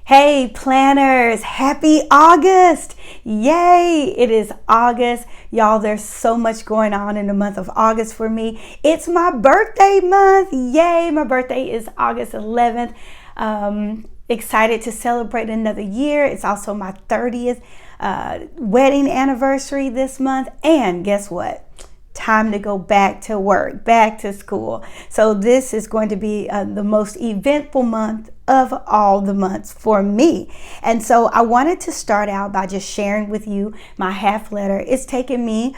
Hey planners, happy August! Yay, it is August. Y'all, there's so much going on in the month of August for me. It's my birthday month. Yay, my birthday is August 11th. Excited to celebrate another year. It's also my 30th wedding anniversary this month. And guess what? Time to go back to work, back to school. So this is going to be the most eventful month of all the months for me. And so I wanted to start out by just sharing with you my half letter. It's taken me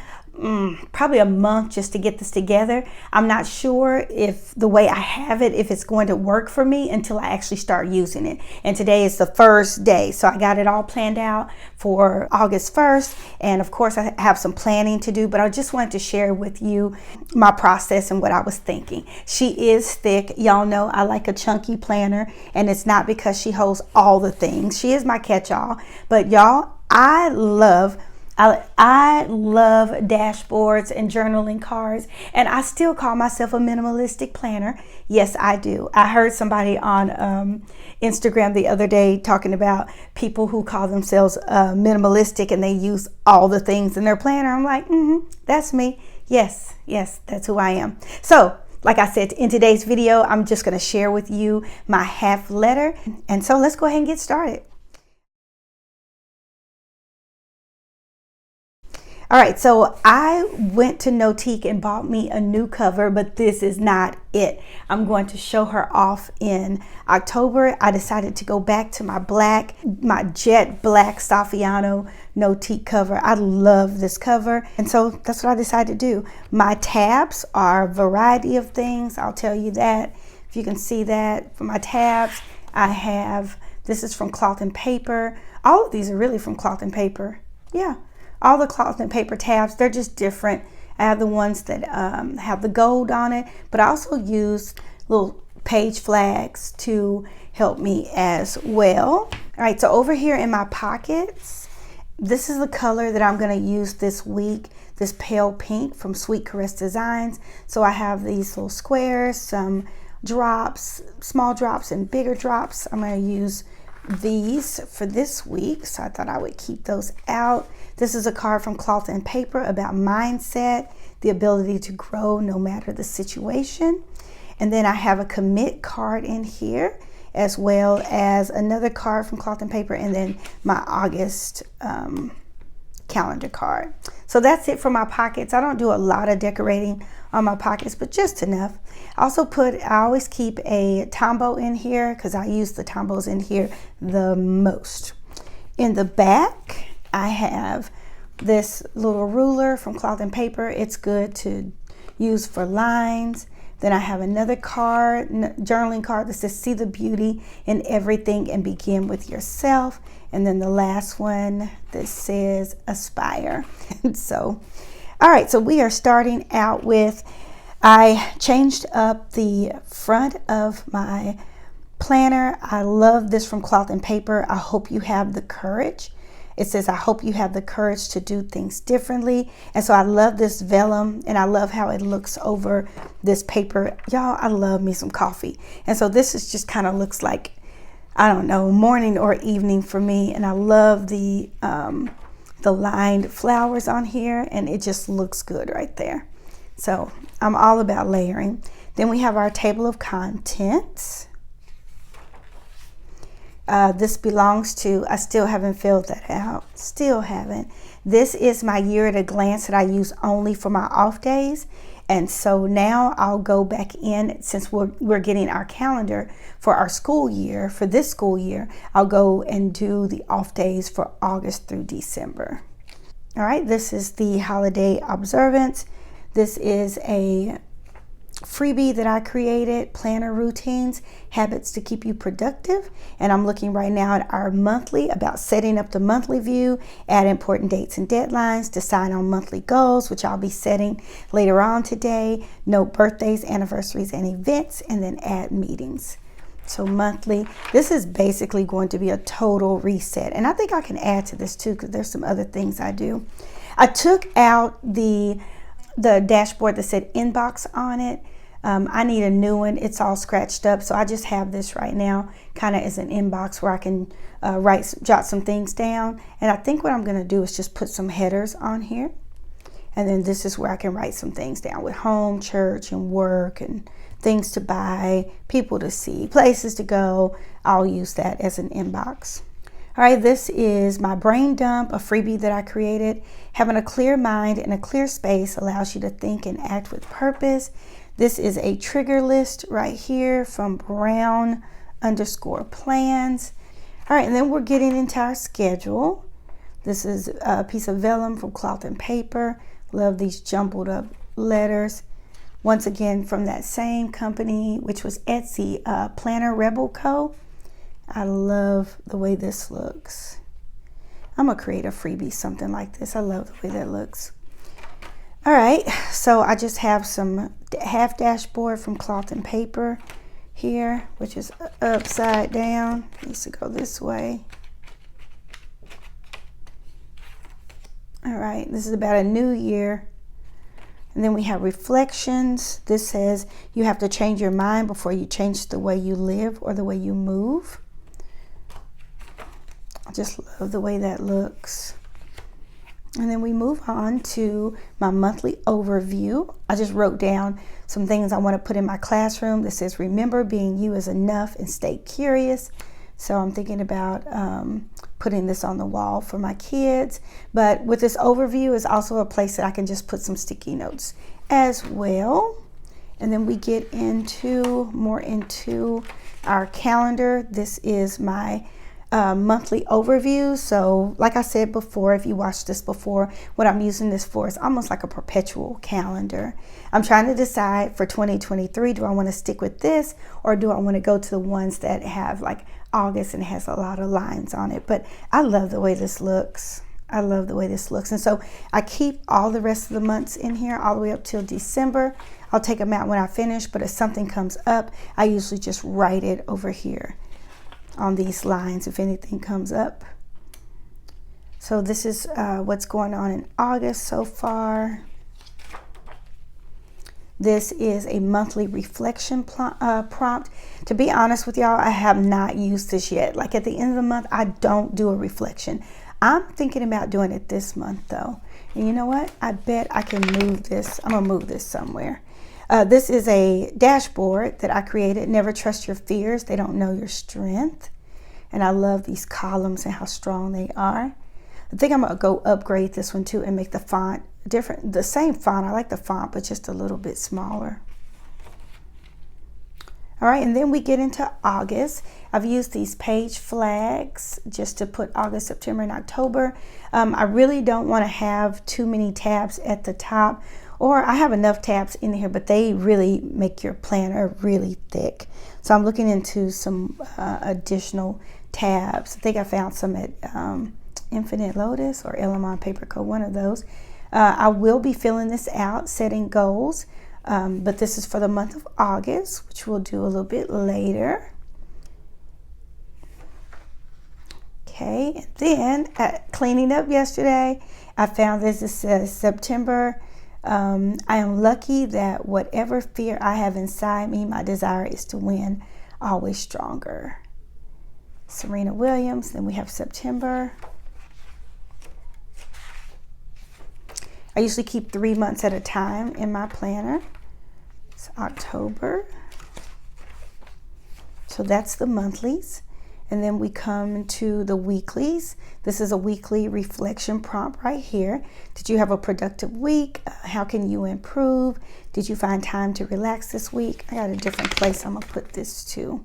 probably a month just to get this together. I'm not sure if the way I have it, if it's going to work for me until I actually start using it. And today is the first day. So I got it all planned out for August 1st. And of course I have some planning to do, but I just wanted to share with you my process and what I was thinking. She is thick. Y'all know I like a chunky planner, and it's not because she holds all the things. She is my catch-all, but y'all, I love dashboards and journaling cards, and I still call myself a minimalistic planner. Yes, I do. I heard somebody on Instagram the other day talking about people who call themselves minimalistic and they use all the things in their planner. I'm like, that's me. Yes, that's who I am. So, like I said, in today's video, I'm just going to share with you my half letter. And so let's go ahead and get started. All right, so I went to NOTIQ and bought me a new cover, but this is not it. I'm going to show her off in October. I decided to go back to my jet black Saffiano NOTIQ cover. I love this cover, and so that's what I decided to do. My tabs are a variety of things. I'll tell you that. If you can see that, for my tabs, I have, this is from Cloth and Paper. All of these are really from Cloth and Paper. Yeah. All the Cloth and Paper tabs, they're just different. I have the ones that have the gold on it, but I also use little page flags to help me as well. All right, so over here in my pockets, this is the color that I'm going to use this week, this pale pink from Sweet Caress Designs. So I have these little squares, some drops, small drops and bigger drops. I'm going to use these for this week, so I thought I would keep those out. This is a card from Cloth and Paper about mindset, the ability to grow no matter the situation. And then I have a commit card in here, as well as another card from Cloth and Paper, and then my August calendar card. So that's it for my pockets. I don't do a lot of decorating on my pockets, but just enough. I always keep a Tombow in here because I use the Tombows in here the most. In the back, I have this little ruler from Cloth and Paper. It's good to use for lines. Then I have another card, journaling card that says see the beauty in everything and begin with yourself. And then the last one that says aspire. So, all right, so we are starting out with, I changed up the front of my planner. I love this from Cloth and Paper. I hope you have the courage. It says, I hope you have the courage to do things differently. And so I love this vellum, and I love how it looks over this paper. Y'all, I love me some coffee. And so this is just kind of looks like, I don't know, morning or evening for me. And I love the lined flowers on here, and it just looks good right there. So I'm all about layering. Then we have our table of contents. This belongs to, I still haven't filled that out. Still haven't. This is my year at a glance that I use only for my off days. And so now I'll go back in, since we're getting our calendar for our school year, for this school year, I'll go and do the off days for August through December. All right, this is the holiday observance. This is a freebie that I created, planner routines, habits to keep you productive. And I'm looking right now at our monthly, about setting up the monthly view, add important dates and deadlines, decide on monthly goals, which I'll be setting later on today, note birthdays, anniversaries, and events, and then add meetings. So monthly, this is basically going to be a total reset. And I think I can add to this too, because there's some other things I do. I took out the dashboard that said inbox on it. I need a new one. It's all scratched up, so I just have this right now kind of as an inbox where I can jot some things down. And I think what I'm going to do is just put some headers on here. And then this is where I can write some things down with home, church, and work, and things to buy, people to see, places to go. I'll use that as an inbox. All right, this is my brain dump, a freebie that I created. Having a clear mind and a clear space allows you to think and act with purpose. This is a trigger list right here from Brown_plans. All right, and then we're getting into our schedule. This is a piece of vellum from Cloth and Paper. Love these jumbled up letters. Once again, from that same company, which was Etsy, Planner Rebel Co. I love the way this looks. I'm gonna create a freebie, something like this. I love the way that looks. All right, so I just have some half dashboard from Cloth and Paper here, which is upside down. Needs to go this way. All right, this is about a new year. And then we have reflections. This says you have to change your mind before you change the way you live or the way you move. I just love the way that looks. And then we move on to my monthly overview. I just wrote down some things I want to put in my classroom that says, remember being you is enough and stay curious. So I'm thinking about putting this on the wall for my kids. But with this overview is also a place that I can just put some sticky notes as well. And then we get more into our calendar. This is my monthly overview. So like I said before, if you watched this before, what I'm using this for is almost like a perpetual calendar. I'm trying to decide for 2023, do I want to stick with this or do I want to go to the ones that have like August and has a lot of lines on it? But I love the way this looks. I love the way this looks. And so I keep all the rest of the months in here all the way up till December. I'll take them out when I finish, but if something comes up, I usually just write it over here on these lines if anything comes up. So this is what's going on in August so far. This is a monthly reflection prompt. To be honest with y'all, I have not used this yet. Like at the end of the month, I don't do a reflection. I'm thinking about doing it this month though. And you know what? I bet I can move this. I'm gonna move this somewhere. This is a dashboard that I created. Never trust your fears. They don't know your strength. And I love these columns and how strong they are. I think I'm gonna go upgrade this one too and make the font different. The same font, I like the font, but just a little bit smaller. All right, and then we get into August. I've used these page flags just to put August, September, and October. I really don't want to have too many tabs at the top, or I have enough tabs in here, but they really make your planner really thick. So I'm looking into some additional tabs. I think I found some at Infinite Lotus or Elamon Paper Co., one of those. I will be filling this out, setting goals, but this is for the month of August, which we'll do a little bit later. Okay, and then cleaning up yesterday, I found this. It says September. I am lucky that whatever fear I have inside me, my desire is to win, always stronger. Serena Williams. Then we have September. I usually keep 3 months at a time in my planner. It's October. So that's the monthlies. And then we come to the weeklies. This is a weekly reflection prompt right here. Did you have a productive week? How can you improve? Did you find time to relax this week? I got a different place I'm gonna put this to.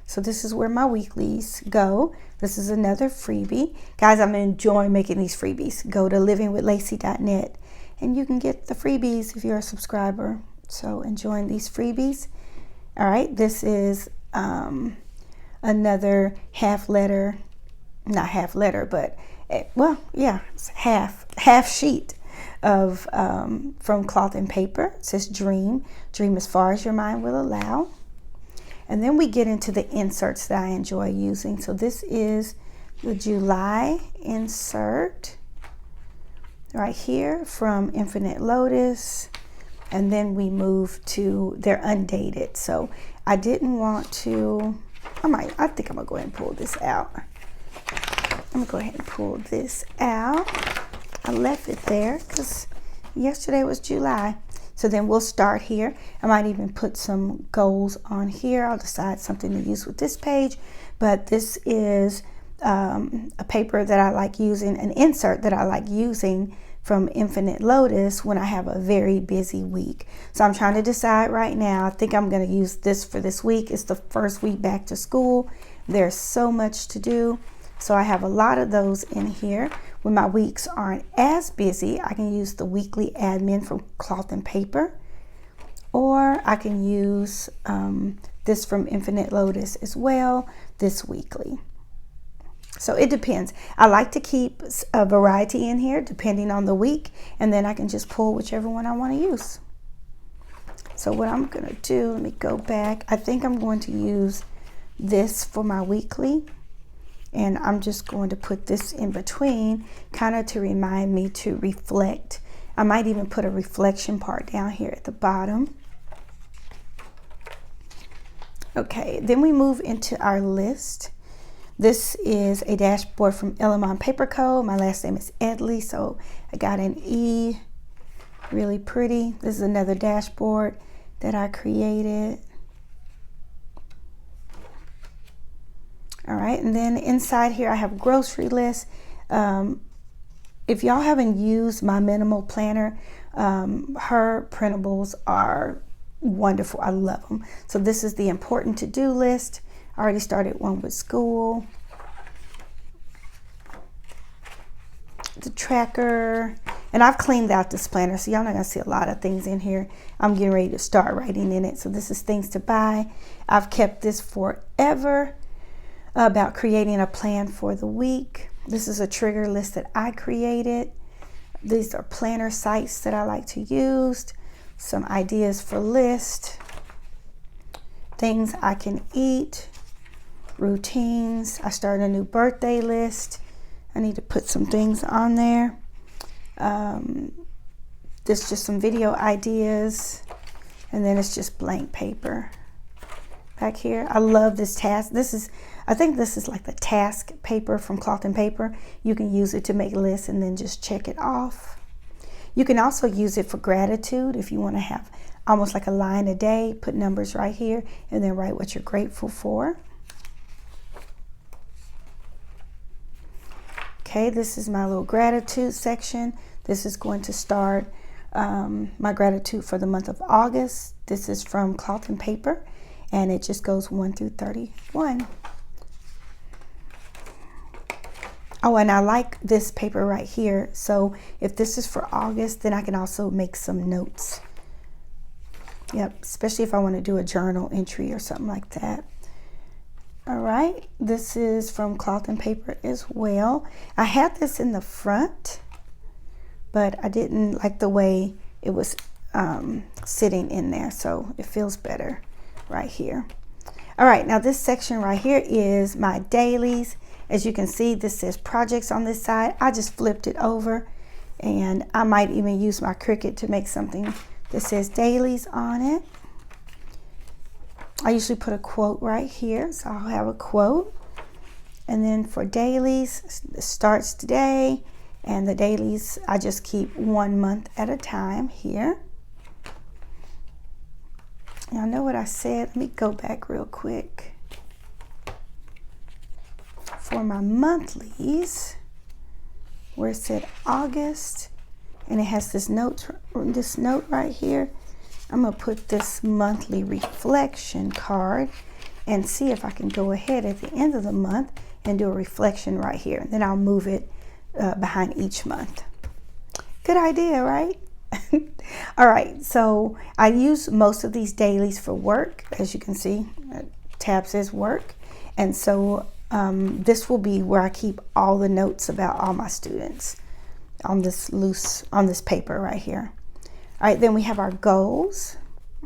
So this is where my weeklies go. This is another freebie. Guys, I'm enjoying making these freebies. Go to livingwithlacey.net and you can get the freebies if you're a subscriber. So enjoying these freebies. All right, this is another half letter, not half letter, but well, yeah, it's half sheet of from Cloth and Paper. It says dream as far as your mind will allow. And then we get into the inserts that I enjoy using. So this is the July insert right here from Infinite Lotus. and then we move to, they're undated. So I didn't want to, I think I'm gonna go ahead and pull this out. I'm gonna go ahead and pull this out. I left it there because yesterday was July. So then we'll start here. I might even put some goals on here. I'll decide something to use with this page. But this is a paper that I like using, an insert that I like using from Infinite Lotus when I have a very busy week. So I'm trying to decide right now. I think I'm going to use this for this week. It's the first week back to school. There's so much to do. So I have a lot of those in here. When my weeks aren't as busy, I can use the weekly admin from Cloth and Paper, or I can use this from Infinite Lotus as well, this weekly. So it depends. I like to keep a variety in here depending on the week, and then I can just pull whichever one I want to use. So what I'm going to do, let me go back. I think I'm going to use this for my weekly. And I'm just going to put this in between, kind of to remind me to reflect. I might even put a reflection part down here at the bottom. Okay, then we move into our list. This is a dashboard from Elamon Paper Co. My last name is Edley, so I got an E, really pretty. This is another dashboard that I created. All right, and then inside here I have a grocery list. If y'all haven't used my minimal planner, her printables are wonderful. I love them. So this is the important to-do list. I already started one with school. The tracker, and I've cleaned out this planner, so y'all not gonna see a lot of things in here. I'm getting ready to start writing in it. So this is things to buy. I've kept this forever, about creating a plan for the week. This is a trigger list that I created. These are planner sites that I like to use. Some ideas for list. Things I can eat. Routines. I started a new birthday list. I need to put some things on there. This is just some video ideas. And then it's just blank paper. Back here, I love this task. I think this is like the task paper from Cloth and Paper. You can use it to make lists and then just check it off. You can also use it for gratitude if you want to have almost like a line a day. Put numbers right here and then write what you're grateful for. Okay, this is my little gratitude section. This is going to start my gratitude for the month of August. This is from Cloth and Paper, and it just goes 1 through 31. Oh, and I like this paper right here. So if this is for August, then I can also make some notes. Yep, especially if I want to do a journal entry or something like that. All right, this is from Cloth and Paper as well. I had this in the front, but I didn't like the way it was sitting in there, so it feels better right here. All right, now this section right here is my dailies. As you can see, this says projects on this side. I just flipped it over, and I might even use my Cricut to make something that says dailies on it. I usually put a quote right here, so I'll have a quote. And then for dailies, it starts today, and the dailies, I just keep 1 month at a time here. Y'all know what I said? Let me go back real quick. For my monthlies, where it said August, and it has this note right here, I'm gonna put this monthly reflection card and see if I can go ahead at the end of the month and do a reflection right here. And then I'll move it behind each month. Good idea, right? All right, so I use most of these dailies for work. As you can see, tab says work. And so this will be where I keep all the notes about all my students on this paper right here. All right, then we have our goals,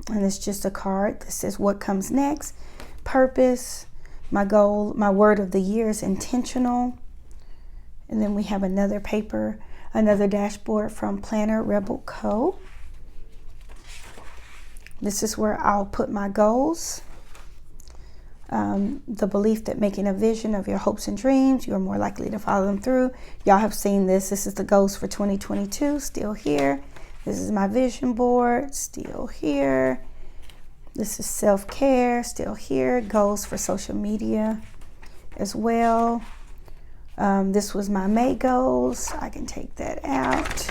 and it's just a card that says what comes next. Purpose, my goal, my word of the year is intentional. And then we have another paper, another dashboard from Planner Rebel Co. This is where I'll put my goals. The belief that making a vision of your hopes and dreams, you're more likely to follow them through. Y'all have seen this. This is the goals for 2022, still here. This is my vision board, still here. This is self-care, still here. Goals for social media as well. This was my May goals. I can take that out.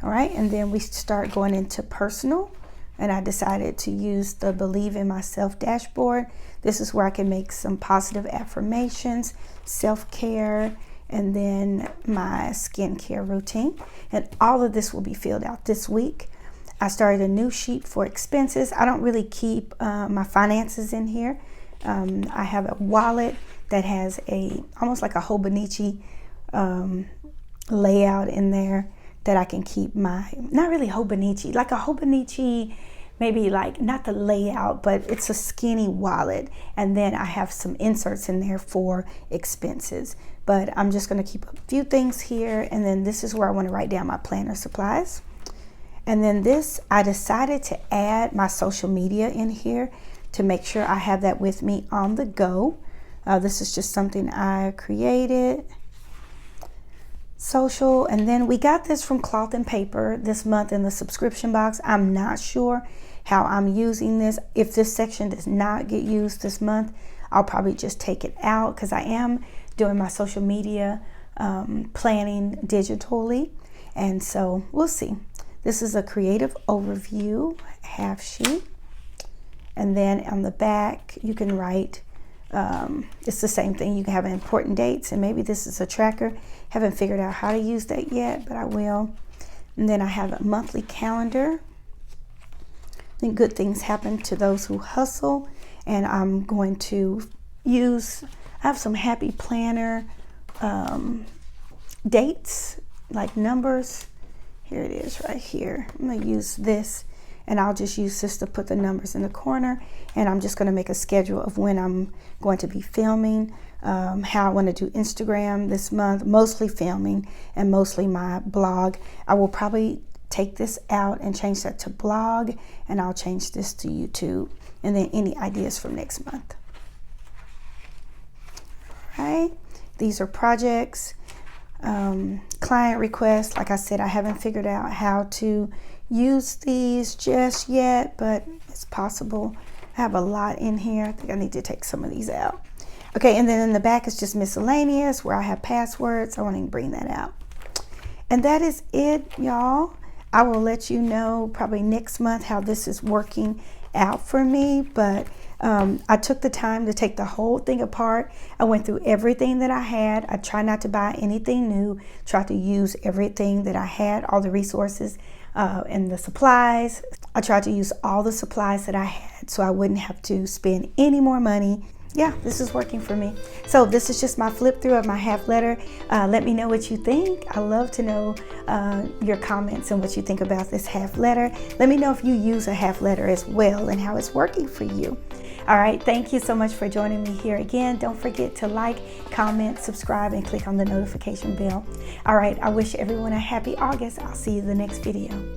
All right, and then we start going into personal. And I decided to use the Believe in Myself dashboard. This is where I can make some positive affirmations, self-care, and then my skincare routine. And all of this will be filled out this week. I started a new sheet for expenses. I don't really keep my finances in here. I have a wallet that has almost like a Hobonichi layout in there that I can keep my, not really Hobonichi, like a Hobonichi, maybe like not the layout, but it's a skinny wallet. And then I have some inserts in there for expenses. But I'm just gonna keep a few things here. And then this is where I wanna write down my planner supplies. And then this, I decided to add my social media in here to make sure I have that with me on the go. This is just something I created. Social, and then we got this from Cloth and Paper this month in the subscription box. I'm not sure how I'm using this. If this section does not get used this month, I'll probably just take it out because I am doing my social media planning digitally, and so we'll see. This is a creative overview half sheet, and then on the back you can write it's the same thing. You can have important dates, and maybe this is a tracker. Haven't figured out how to use that yet, but I will. And then I have a monthly calendar. I think good things happen to those who hustle, and I'm going to I have some happy planner dates, like numbers. Here it is right here. I'm gonna use this, and I'll just use this to put the numbers in the corner, and I'm just going to make a schedule of when I'm going to be filming, how I want to do Instagram this month, mostly filming and mostly my blog. I will probably take this out and change that to blog, and I'll change this to YouTube, and then any ideas from next month. All right, these are projects, client requests. Like I said, I haven't figured out how to use these just yet, but it's possible. I have a lot in here. I think I need to take some of these out. Okay, and then in the back is just miscellaneous where I have passwords. I won't even bring that out. And that is it, y'all. I will let you know probably next month how this is working out for me, but I took the time to take the whole thing apart. I went through everything that I had. I tried not to buy anything new, tried to use everything that I had, all the resources and the supplies. I tried to use all the supplies that I had so I wouldn't have to spend any more money. Yeah, this is working for me. So this is just my flip through of my half letter. Let me know what you think. I love to know your comments and what you think about this half letter. Let me know if you use a half letter as well and how it's working for you. All right, thank you so much for joining me here again. Don't forget to like, comment, subscribe, and click on the notification bell. All right, I wish everyone a happy August. I'll see you in the next video.